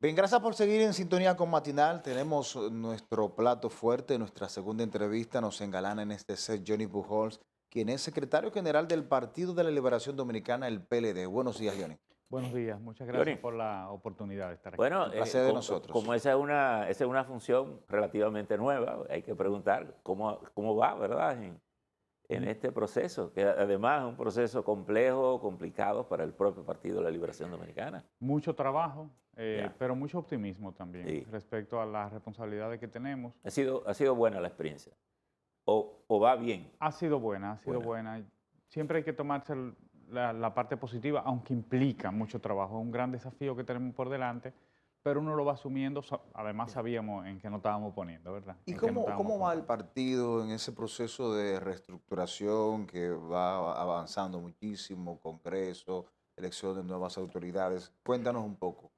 Bien, gracias por seguir en sintonía con Matinal. Tenemos nuestro plato fuerte, nuestra segunda entrevista. Nos engalana en este set Johnny Pujols, quien es secretario general del Partido de la Liberación Dominicana, el PLD. Buenos días, Johnny. Buenos días, muchas gracias Johnny, por la oportunidad de estar aquí. bueno, El placer de nosotros. como esa es una función relativamente nueva, hay que preguntar cómo va, ¿verdad? En este proceso, que además es un proceso complejo, complicado para el propio Partido de la Liberación Dominicana. Mucho trabajo, Ya, pero mucho optimismo también sí. respecto a las responsabilidades que tenemos. Ha sido buena la experiencia. O va bien. Ha sido buena, ha sido Buena. buena. Siempre hay que tomarse la parte positiva, aunque implica mucho trabajo. Es un gran desafío que tenemos por delante, pero uno lo va asumiendo. Además sabíamos en qué nos estábamos poniendo, ¿verdad? ¿Y En qué nos estábamos cómo va el afrontando. partido en ese proceso de reestructuración que va avanzando muchísimo, Congreso, elección de nuevas autoridades? Cuéntanos un poco.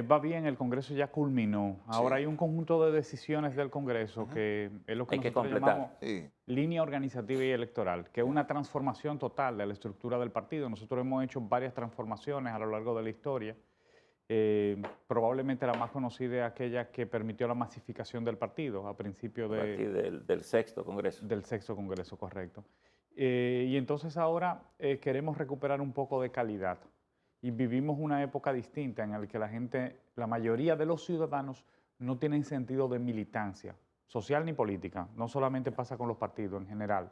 Va bien, el Congreso ya culminó. Ahora Sí. hay un conjunto de decisiones del Congreso Ujú. que es lo que Hay que nosotros llamamos completar. Sí. línea organizativa y electoral, que es Ya. una transformación total de la estructura del partido. Nosotros hemos hecho varias transformaciones a lo largo de la historia. Probablemente la más conocida es aquella que permitió la masificación del partido a principios A partir del sexto Congreso. del sexto Congreso, correcto. Y entonces ahora queremos recuperar un poco de calidad y vivimos una época distinta en la que la gente, la mayoría de los ciudadanos no tienen sentido de militancia social ni política, no solamente pasa con los partidos en general.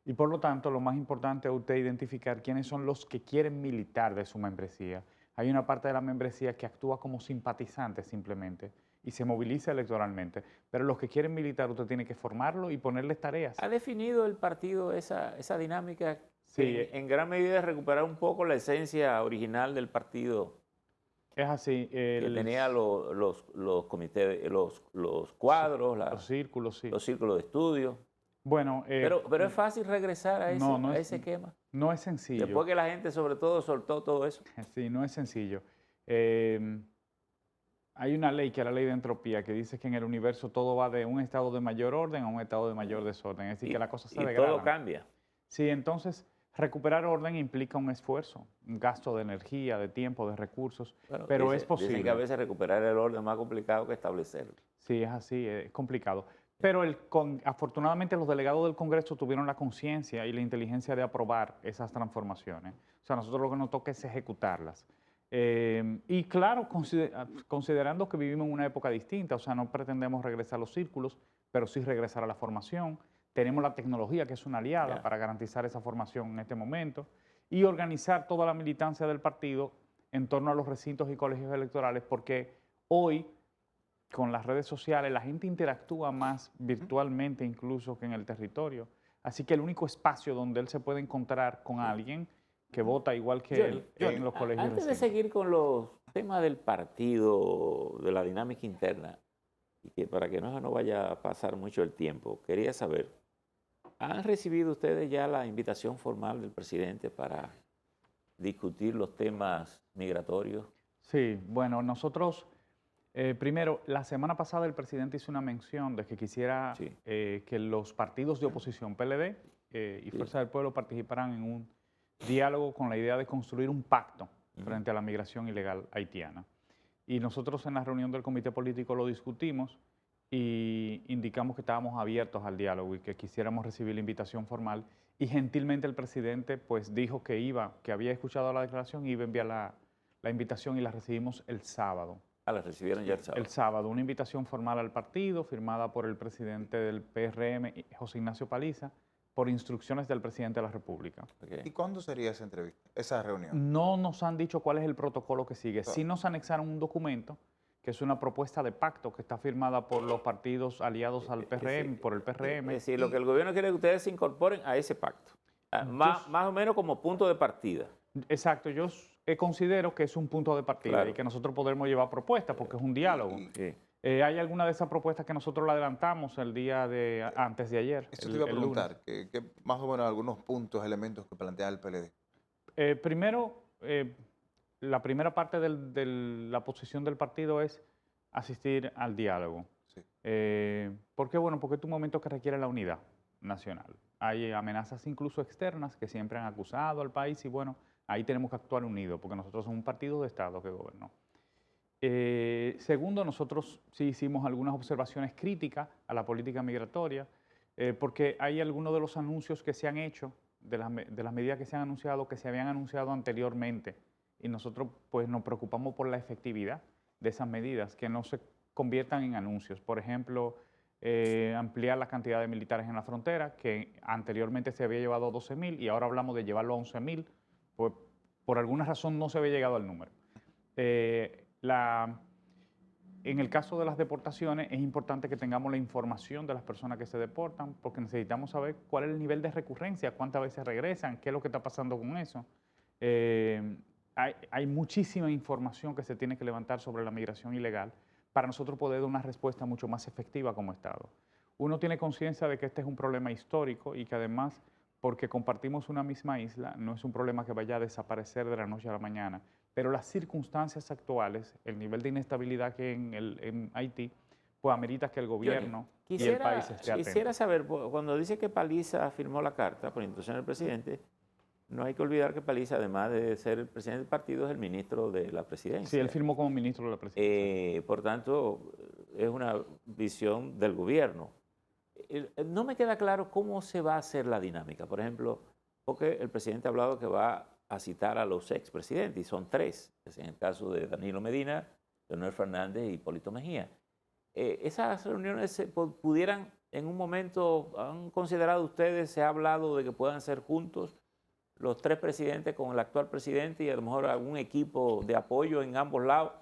Y por lo tanto, lo más importante es usted identificar quiénes son los que quieren militar de su membresía. Hay una parte de la membresía que actúa como simpatizante simplemente y se moviliza electoralmente, pero los que quieren militar usted tiene que formarlo y ponerles tareas. ¿Ha definido el partido esa dinámica Sí, que en gran medida es recuperar un poco la esencia original del partido es así. que tenía los comités, los cuadros, Los círculos, sí. los círculos de estudio? Bueno, Pero es fácil regresar a no, a ese esquema. no es sencillo. Después que la gente, sobre todo, soltó todo eso. Sí, no es sencillo. Eh, Hay una ley que es la ley de entropía que dice que en el universo todo va de un estado de mayor orden a un estado de mayor desorden. Es decir, que Y, las cosas se y todo degradan. cambia. Sí, entonces recuperar orden implica un esfuerzo, un gasto de energía, de tiempo, de recursos, Bueno, pero es dicen que a posible. veces recuperar el orden es más complicado que establecerlo. Sí, es así, es complicado. Pero afortunadamente los delegados del Congreso tuvieron la conciencia y la inteligencia de aprobar esas transformaciones. O sea, nosotros lo que nos toca es ejecutarlas. Y claro, considerando que vivimos en una época distinta, o sea, no pretendemos regresar a los círculos, pero sí regresar a la formación. Tenemos la tecnología, que es una aliada Ya. para garantizar esa formación en este momento, y organizar toda la militancia del partido en torno a los recintos y colegios electorales, porque hoy con las redes sociales la gente interactúa más virtualmente incluso que en el territorio. Así que el único espacio donde él se puede encontrar con alguien que vota igual que Johnny, él es en los colegios y antes de recintos. seguir con los temas del partido, de la dinámica interna, y que para que no se nos vaya a pasar mucho el tiempo, quería saber, ¿han recibido ustedes ya la invitación formal del presidente para discutir los temas migratorios? Sí, bueno, nosotros, primero, la semana pasada el presidente hizo una mención de que quisiera Sí, que los partidos de oposición, PLD y sí. Fuerza del Pueblo, participaran en un diálogo con la idea de construir un pacto Ujú. frente a la migración ilegal haitiana. Y nosotros en la reunión del comité político lo discutimos y indicamos que estábamos abiertos al diálogo y que quisiéramos recibir la invitación formal. Y gentilmente el presidente pues dijo que había escuchado la declaración y iba a enviar la invitación y la recibimos el sábado. Ah, la recibieron ya el El sábado. sábado, una invitación formal al partido firmada por el presidente del PRM, José Ignacio Paliza, por instrucciones del presidente de la República. ¿Y Ok. cuándo sería esa entrevista, esa reunión? No nos han dicho cuál es el protocolo que sigue. Sí Ah, nos anexaron un documento que es una propuesta de pacto que está firmada por los partidos aliados al Es decir, PRM, por el PRM. lo que el gobierno quiere es que ustedes se incorporen a ese pacto. Más o menos como punto de partida. Exacto, considero que es un punto de partida Claro. y que nosotros podremos llevar propuestas porque es un diálogo. y Sí. Hay alguna de esas propuestas que nosotros la adelantamos el día de antes de ayer, esto te iba a el lunes. preguntar, que más o menos algunos puntos, elementos que plantea el PLD. Primero, la primera parte de la posición del partido es asistir al diálogo. Sí. ¿Por qué? Bueno, porque es un momento que requiere la unidad nacional. Hay amenazas incluso externas que siempre han acusado al país y bueno, ahí tenemos que actuar unidos porque nosotros somos un partido de Estado que gobernó. Segundo, nosotros sí hicimos algunas observaciones críticas a la política migratoria, porque hay algunos de los anuncios que se han hecho, de las medidas que se han anunciado, que se habían anunciado anteriormente, y nosotros pues nos preocupamos por la efectividad de esas medidas, que no se conviertan en anuncios. Por ejemplo, ampliar la cantidad de militares en la frontera, que anteriormente se había llevado a 12.000 y ahora hablamos de llevarlo a 11.000, pues por alguna razón no se había llegado al número. En el caso de las deportaciones es importante que tengamos la información de las personas que se deportan, porque necesitamos saber cuál es el nivel de recurrencia, cuántas veces regresan, qué es lo que está pasando con eso. Hay muchísima información que se tiene que levantar sobre la migración ilegal para nosotros poder dar una respuesta mucho más efectiva como Estado. Uno tiene conciencia de que este es un problema histórico y que además, porque compartimos una misma isla, no es un problema que vaya a desaparecer de la noche a la mañana, pero las circunstancias actuales, el nivel de inestabilidad que en Haití, pues amerita que el gobierno y el país esté atento. Quisiera saber, cuando dice que Paliza firmó la carta por instrucción del presidente, no hay que olvidar que Paliza, además de ser el presidente del partido, es el ministro de la presidencia. Sí, él firmó como ministro de la presidencia. Por tanto, es una visión del gobierno. No me queda claro cómo se va a hacer la dinámica. Por ejemplo, porque el presidente ha hablado que va a citar a los expresidentes, y son 3, es en el caso de Danilo Medina, Leonel Fernández y Hipólito Mejía. Esas reuniones pudieran, en un momento, ¿han considerado ustedes, se ha hablado de que puedan ser juntos los 3 presidentes con el actual presidente y a lo mejor algún equipo de apoyo en ambos lados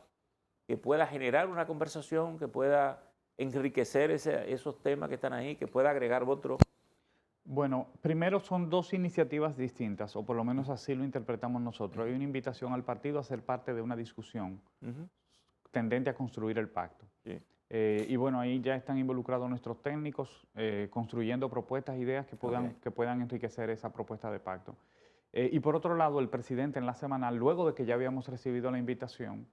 que pueda generar una conversación, que pueda enriquecer esos temas que están ahí, que pueda agregar otros? Bueno, primero son 2 iniciativas distintas, o por lo menos así lo interpretamos nosotros. Hay una invitación al partido a ser parte de una discusión tendente a construir el pacto. Sí. Y bueno, ahí ya están involucrados nuestros técnicos construyendo propuestas, ideas que puedan enriquecer esa propuesta de pacto. Y por otro lado, el presidente en la semana, luego de que ya habíamos recibido la invitación,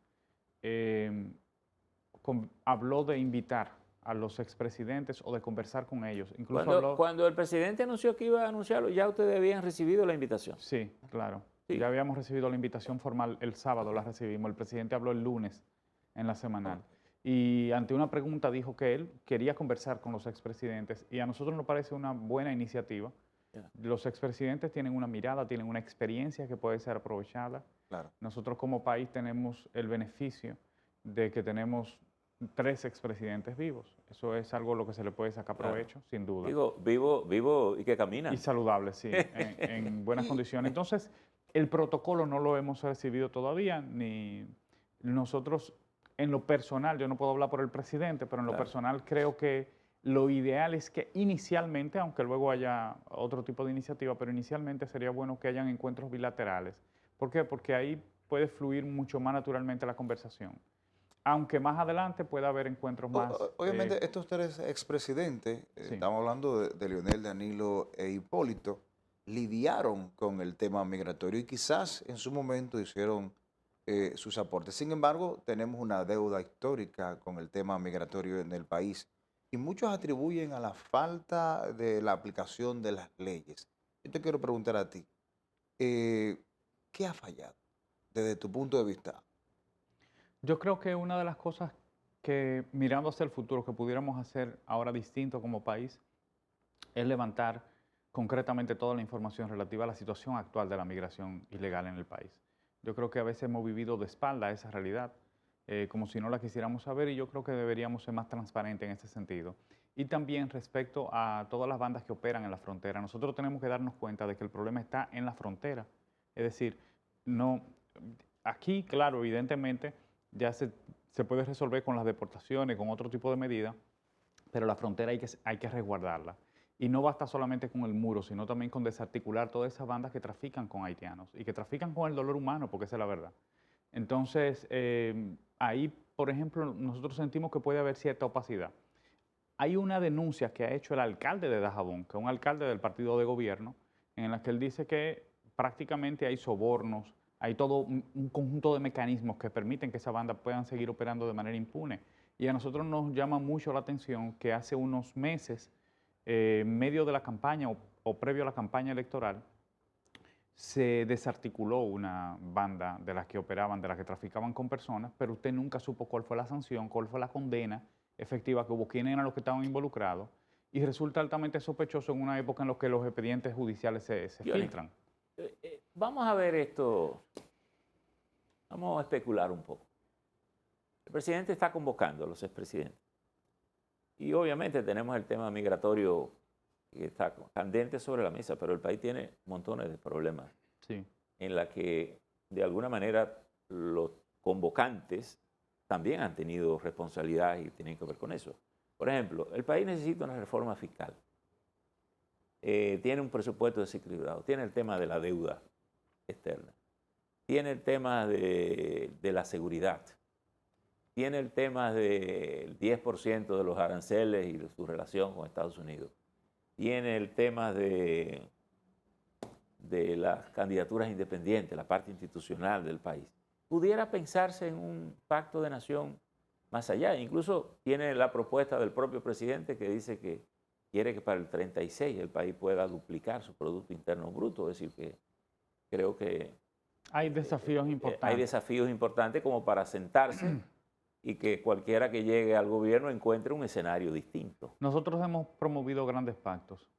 habló de invitar a los expresidentes o de conversar con ellos. Incluso cuando el presidente anunció que iba a anunciarlo, ya ustedes habían recibido la invitación. Sí, claro. Sí. Ya habíamos recibido la invitación formal el sábado, la recibimos. El presidente habló el lunes en la semanal. Y ante una pregunta dijo que él quería conversar con los expresidentes y a nosotros nos parece una buena iniciativa. Los expresidentes tienen una mirada, tienen una experiencia que puede ser aprovechada. Claro. Nosotros como país tenemos el beneficio de que tenemos 3 expresidentes vivos. Eso es algo lo que se le puede sacar provecho, sin duda. Digo, vivo y que camina. Y saludable, sí, en buenas condiciones. Entonces, el protocolo no lo hemos recibido todavía, ni nosotros, en lo personal, yo no puedo hablar por el presidente, pero en lo personal creo que lo ideal es que inicialmente, aunque luego haya otro tipo de iniciativa, pero inicialmente sería bueno que hayan encuentros bilaterales. ¿Por qué? Porque ahí puede fluir mucho más naturalmente la conversación. Aunque más adelante pueda haber encuentros más... Obviamente, estos 3 expresidentes, Sí. estamos hablando de Leonel, Danilo e Hipólito, lidiaron con el tema migratorio y quizás en su momento hicieron sus aportes. Sin embargo, tenemos una deuda histórica con el tema migratorio en el país y muchos atribuyen a la falta de la aplicación de las leyes. Yo te quiero preguntar a ti, ¿qué ha fallado desde tu punto de vista? Yo creo que una de las cosas que, mirando hacia el futuro, que pudiéramos hacer ahora distinto como país, es levantar concretamente toda la información relativa a la situación actual de la migración ilegal en el país. Yo creo que a veces hemos vivido de espalda esa realidad, como si no la quisiéramos saber, y yo creo que deberíamos ser más transparentes en ese sentido. Y también respecto a todas las bandas que operan en la frontera, nosotros tenemos que darnos cuenta de que el problema está en la frontera. Es decir, no, aquí, claro, evidentemente, ya se puede resolver con las deportaciones, con otro tipo de medidas, pero la frontera hay que resguardarla. Y no basta solamente con el muro, sino también con desarticular todas esas bandas que trafican con haitianos y que trafican con el dolor humano, porque esa es la verdad. Entonces, ahí, por ejemplo, nosotros sentimos que puede haber cierta opacidad. Hay una denuncia que ha hecho el alcalde de Dajabón, que es un alcalde del partido de gobierno, en la que él dice que prácticamente hay sobornos, hay todo un conjunto de mecanismos que permiten que esa banda puedan seguir operando de manera impune. Y a nosotros nos llama mucho la atención que hace unos meses, en medio de la campaña o previo a la campaña electoral, se desarticuló una banda de las que operaban, de las que traficaban con personas, pero usted nunca supo cuál fue la sanción, cuál fue la condena efectiva que hubo, quiénes eran los que estaban involucrados, y resulta altamente sospechoso en una época en la que los expedientes judiciales se Johnny, filtran. Vamos a ver esto, vamos a especular un poco. El presidente está convocando a los expresidentes. Y obviamente tenemos el tema migratorio que está candente sobre la mesa, pero el país tiene montones de problemas Sí. en la que de alguna manera los convocantes también han tenido responsabilidad y tienen que ver con eso. Por ejemplo, el país necesita una reforma fiscal. Tiene un presupuesto desequilibrado, tiene el tema de la deuda externa, tiene el tema de la seguridad, tiene el tema del 10% de los aranceles y de su relación con Estados Unidos, tiene el tema de las candidaturas independientes, la parte institucional del país. Pudiera pensarse en un pacto de nación más allá. Incluso tiene la propuesta del propio presidente que dice que quiere que para el 36 el país pueda duplicar su Producto Interno Bruto. Es decir, que creo que Hay desafíos importantes. hay desafíos importantes como para sentarse y que cualquiera que llegue al gobierno encuentre un escenario distinto. Nosotros hemos promovido grandes pactos.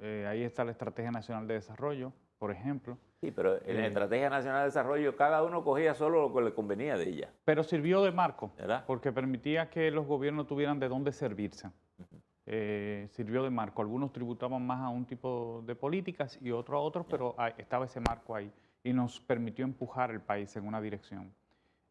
Ahí está la Estrategia Nacional de Desarrollo, por ejemplo. Sí, pero en la Estrategia Nacional de Desarrollo cada uno cogía solo lo que le convenía de ella. Pero sirvió de marco, ¿Verdad? porque permitía que los gobiernos tuvieran de dónde servirse. Sirvió de marco. Algunos tributaban más a un tipo de políticas y otros a otros, pero estaba ese marco ahí y nos permitió empujar el país en una dirección.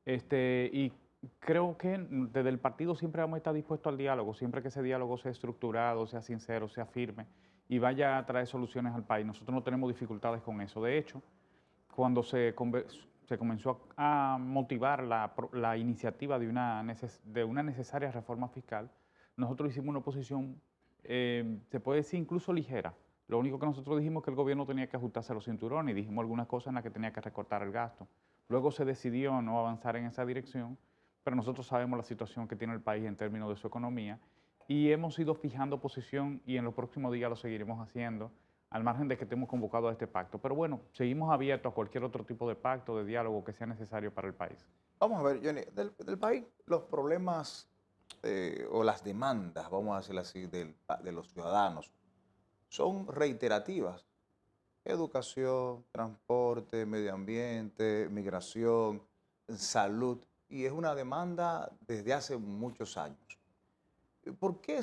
Y creo que desde el partido siempre vamos a estar dispuestos al diálogo, siempre que ese diálogo sea estructurado, sea sincero, sea firme y vaya a traer soluciones al país. Nosotros no tenemos dificultades con eso. De hecho, cuando se comenzó a motivar la iniciativa de una necesaria reforma fiscal, nosotros hicimos una oposición, se puede decir incluso ligera. Lo único que nosotros dijimos es que el gobierno tenía que ajustarse a los cinturones y dijimos algunas cosas en las que tenía que recortar el gasto. Luego se decidió no avanzar en esa dirección, pero nosotros sabemos la situación que tiene el país en términos de su economía y hemos ido fijando posición y en los próximos días lo seguiremos haciendo, al margen de que estemos convocados a este pacto. Pero bueno, seguimos abiertos a cualquier otro tipo de pacto, de diálogo que sea necesario para el país. Vamos a ver, Johnny, del país, los problemas o las demandas, vamos a decirlo así, de los ciudadanos, son reiterativas. Educación, transporte, medio ambiente, migración, salud, y es una demanda desde hace muchos años. ¿Por qué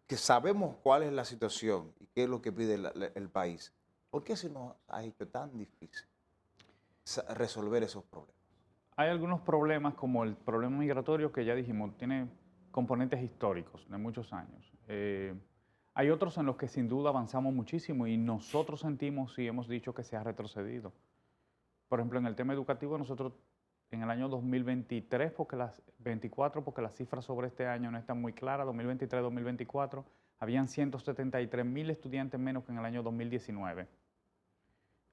que sabemos cuál es la situación y qué es lo que pide el país? ¿Por qué se nos ha hecho tan difícil resolver esos problemas? Hay algunos problemas, como el problema migratorio, que ya dijimos, tiene componentes históricos de muchos años. Hay otros en los que sin duda avanzamos muchísimo y nosotros sentimos y hemos dicho que se ha retrocedido. Por ejemplo, en el tema educativo, nosotros en el año 2023, 24, porque las cifras sobre este año no están muy claras, 2023-2024, habían 173,000 estudiantes menos que en el año 2019.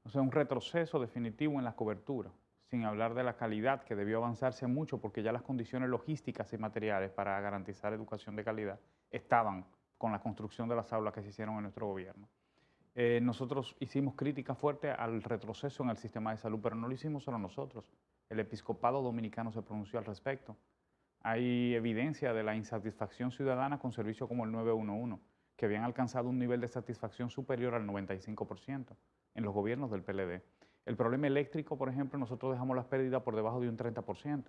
O sea, un retroceso definitivo en la cobertura, sin hablar de la calidad, que debió avanzarse mucho porque ya las condiciones logísticas y materiales para garantizar educación de calidad estaban con la construcción de las aulas que se hicieron en nuestro gobierno. Nosotros hicimos crítica fuerte al retroceso en el sistema de salud, pero no lo hicimos solo nosotros. El episcopado dominicano se pronunció al respecto. Hay evidencia de la insatisfacción ciudadana con servicios como el 911, que habían alcanzado un nivel de satisfacción superior al 95% en los gobiernos del PLD. El problema eléctrico, por ejemplo, nosotros dejamos las pérdidas por debajo de un 30%.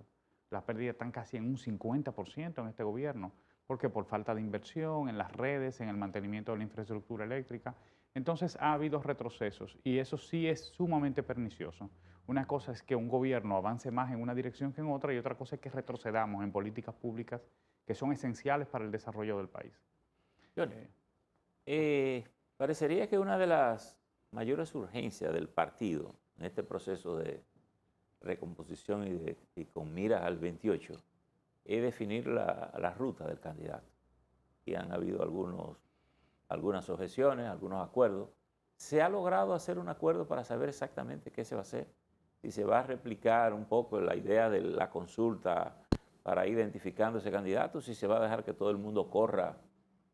Las pérdidas están casi en un 50% en este gobierno, porque por falta de inversión en las redes, en el mantenimiento de la infraestructura eléctrica. Entonces ha habido retrocesos y eso sí es sumamente pernicioso. Una cosa es que un gobierno avance más en una dirección que en otra y otra cosa es que retrocedamos en políticas públicas que son esenciales para el desarrollo del país. Parecería que una de las mayores urgencias del partido en este proceso de recomposición y con miras al 28 es definir la ruta del candidato. Y han habido algunas objeciones, algunos acuerdos. ¿Se ha logrado hacer un acuerdo para saber exactamente qué se va a hacer? Si se va a replicar un poco la idea de la consulta para ir identificando ese candidato, si se va a dejar que todo el mundo corra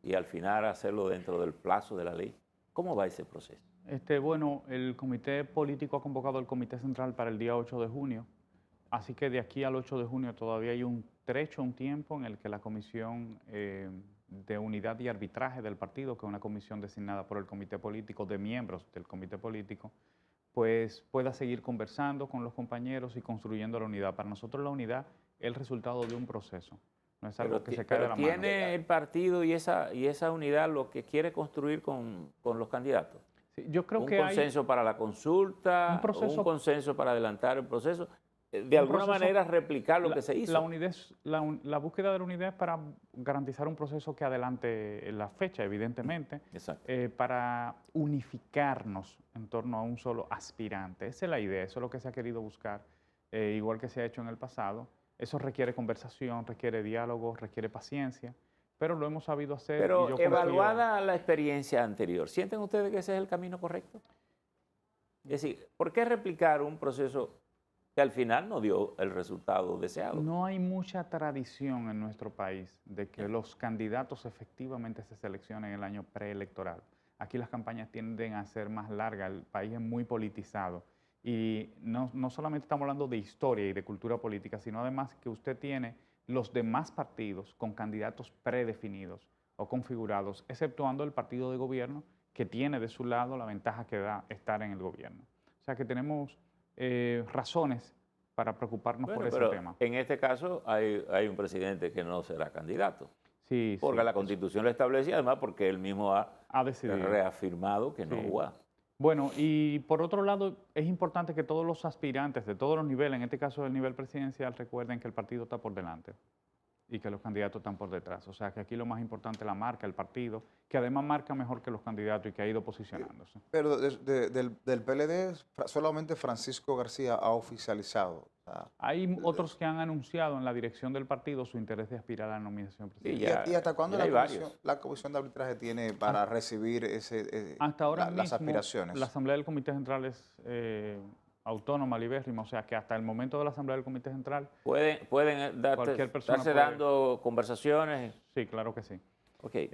y al final hacerlo dentro del plazo de la ley. ¿Cómo va ese proceso? Bueno, el comité político ha convocado el comité central para el día 8 de junio, así que de aquí al 8 de junio todavía hay un trecho, un tiempo en el que la comisión de unidad y arbitraje del partido, que es una comisión designada por el comité político, de miembros del comité político, pues pueda seguir conversando con los compañeros y construyendo la unidad. Para nosotros la unidad es el resultado de un proceso, no es algo que se cae de la mano. ¿Tiene el partido y esa unidad lo que quiere construir con los candidatos? Sí, yo creo ¿Un que consenso para la consulta? ¿Un consenso para adelantar el proceso? De alguna manera replicar lo que se hizo. La búsqueda de la unidad es para garantizar un proceso que adelante la fecha, evidentemente, para unificarnos en torno a un solo aspirante. Esa es la idea, eso es lo que se ha querido buscar, igual que se ha hecho en el pasado. Eso requiere conversación, requiere diálogo, requiere paciencia, pero lo hemos sabido hacer. Pero evaluada la experiencia anterior, ¿sienten ustedes que ese es el camino correcto? Es decir, ¿por qué replicar un proceso que al final no dio el resultado deseado? No hay mucha tradición en nuestro país de que los candidatos efectivamente se seleccionen en el año preelectoral. Aquí las campañas tienden a ser más largas, el país es muy politizado. Y no solamente estamos hablando de historia y de cultura política, sino además que usted tiene los demás partidos con candidatos predefinidos o configurados, exceptuando el partido de gobierno que tiene de su lado la ventaja que da estar en el gobierno. O sea que tenemos razones para preocuparnos por ese tema. En este caso hay un presidente que no será candidato. Sí, porque la Constitución lo establece, además porque él mismo ha reafirmado que no va. Bueno, y por otro lado, es importante que todos los aspirantes de todos los niveles, en este caso del nivel presidencial, recuerden que el partido está por delante y que los candidatos están por detrás. O sea, que aquí lo más importante es la marca, el partido, que además marca mejor que los candidatos y que ha ido posicionándose. Pero del PLD solamente Francisco García ha oficializado. Hay otros que han anunciado en la dirección del partido su interés de aspirar a la nominación presidencial. ¿Y hasta cuándo la comisión de arbitraje tiene para recibir hasta ahora las aspiraciones? La Asamblea del Comité Central es autónoma, libérrima, o sea que hasta el momento de la Asamblea del Comité Central pueden darse dando conversaciones. Sí, claro que sí. Okay,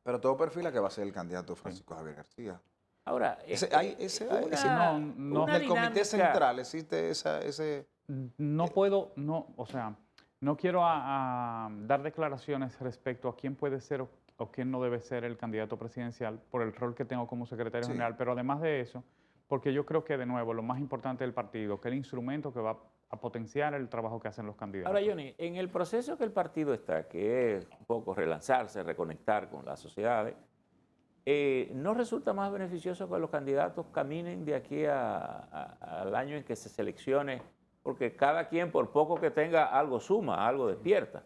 pero todo perfila que va a ser el candidato Francisco Javier García. Ahora, en el Comité Central existe ese... No puedo, o sea, no quiero dar declaraciones respecto a quién puede ser o quién no debe ser el candidato presidencial por el rol que tengo como secretario general, pero además de eso, porque yo creo que, de nuevo, lo más importante del partido, que es el instrumento que va a potenciar el trabajo que hacen los candidatos. Ahora, Johnny, en el proceso que el partido está, que es un poco relanzarse, reconectar con las sociedades, ¿no resulta más beneficioso que los candidatos caminen de aquí al año en que se seleccione? Porque cada quien, por poco que tenga, algo suma, algo despierta.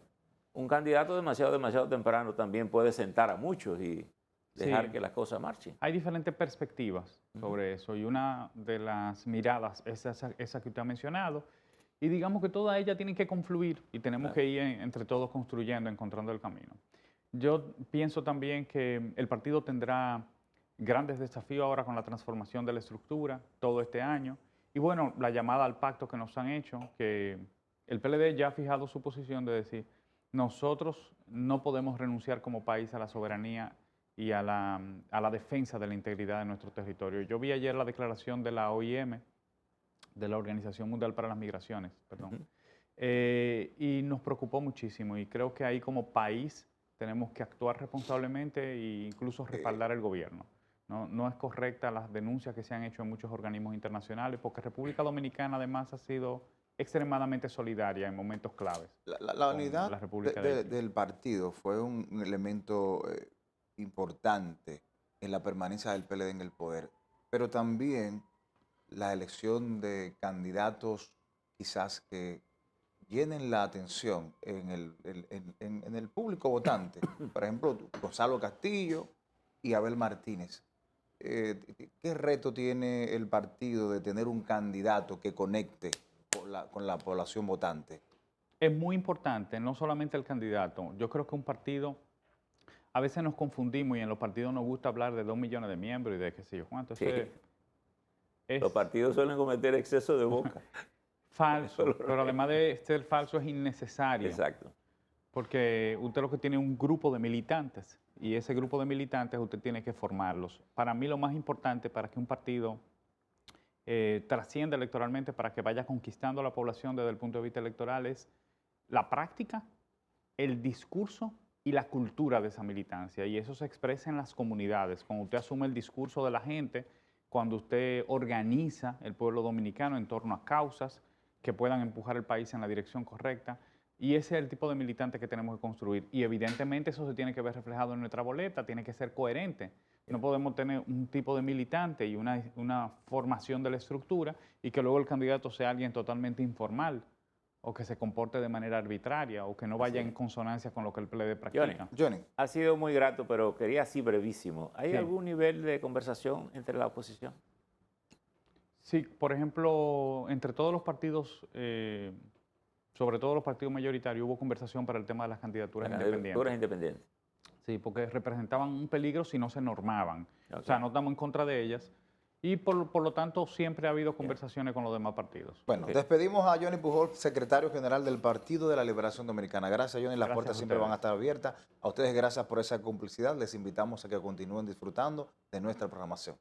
Un candidato demasiado temprano también puede sentar a muchos y dejar que las cosas marchen. Hay diferentes perspectivas sobre eso y una de las miradas es esa que usted ha mencionado. Y digamos que todas ellas tienen que confluir y tenemos que ir entre todos construyendo, encontrando el camino. Yo pienso también que el partido tendrá grandes desafíos ahora con la transformación de la estructura todo este año. Y bueno, la llamada al pacto que nos han hecho, que el PLD ya ha fijado su posición de decir, nosotros no podemos renunciar como país a la soberanía y a la defensa de la integridad de nuestro territorio. Yo vi ayer la declaración de la OIM, de la Organización Mundial para las Migraciones, perdón, y nos preocupó muchísimo y creo que ahí como país tenemos que actuar responsablemente e incluso respaldar el gobierno. No es correcta las denuncias que se han hecho en muchos organismos internacionales, porque República Dominicana además ha sido extremadamente solidaria en momentos claves. La unidad del partido fue un elemento importante en la permanencia del PLD en el poder, pero también la elección de candidatos quizás que llenen la atención en el público votante. Por ejemplo, Gonzalo Castillo y Abel Martínez. ¿Qué reto tiene el partido de tener un candidato que conecte con la población votante? Es muy importante, no solamente el candidato. Yo creo que un partido, a veces nos confundimos y en los partidos nos gusta hablar de 2 millones de miembros y de qué sé yo cuánto. Los partidos suelen cometer exceso de boca. Falso, pero además de ser falso es innecesario. Exacto. Porque usted lo que tiene es un grupo de militantes y ese grupo de militantes usted tiene que formarlos. Para mí lo más importante para que un partido trascienda electoralmente, para que vaya conquistando a la población desde el punto de vista electoral, es la práctica, el discurso y la cultura de esa militancia. Y eso se expresa en las comunidades, cuando usted asume el discurso de la gente, cuando usted organiza el pueblo dominicano en torno a causas que puedan empujar el país en la dirección correcta. Y ese es el tipo de militante que tenemos que construir. Y evidentemente eso se tiene que ver reflejado en nuestra boleta, tiene que ser coherente. No podemos tener un tipo de militante y una formación de la estructura y que luego el candidato sea alguien totalmente informal o que se comporte de manera arbitraria o que no vaya en consonancia con lo que el PLD practica. Johnny. Ha sido muy grato, pero quería así brevísimo. ¿Hay Sí. algún nivel de conversación entre la oposición? Sí, por ejemplo, entre todos los partidos, sobre todo los partidos mayoritarios, hubo conversación para el tema de las candidaturas Candidaturas independientes. Sí, porque representaban un peligro si no se normaban. Ok. O sea, no estamos en contra de ellas. Y por lo tanto, siempre ha habido conversaciones con los demás partidos. Bueno, Ok. despedimos a Johnny Pujols, secretario general del Partido de la Liberación Dominicana. Gracias, Johnny. Las Gracias puertas a siempre van a ustedes. estar abiertas. A ustedes, gracias por esa complicidad. Les invitamos a que continúen disfrutando de nuestra programación.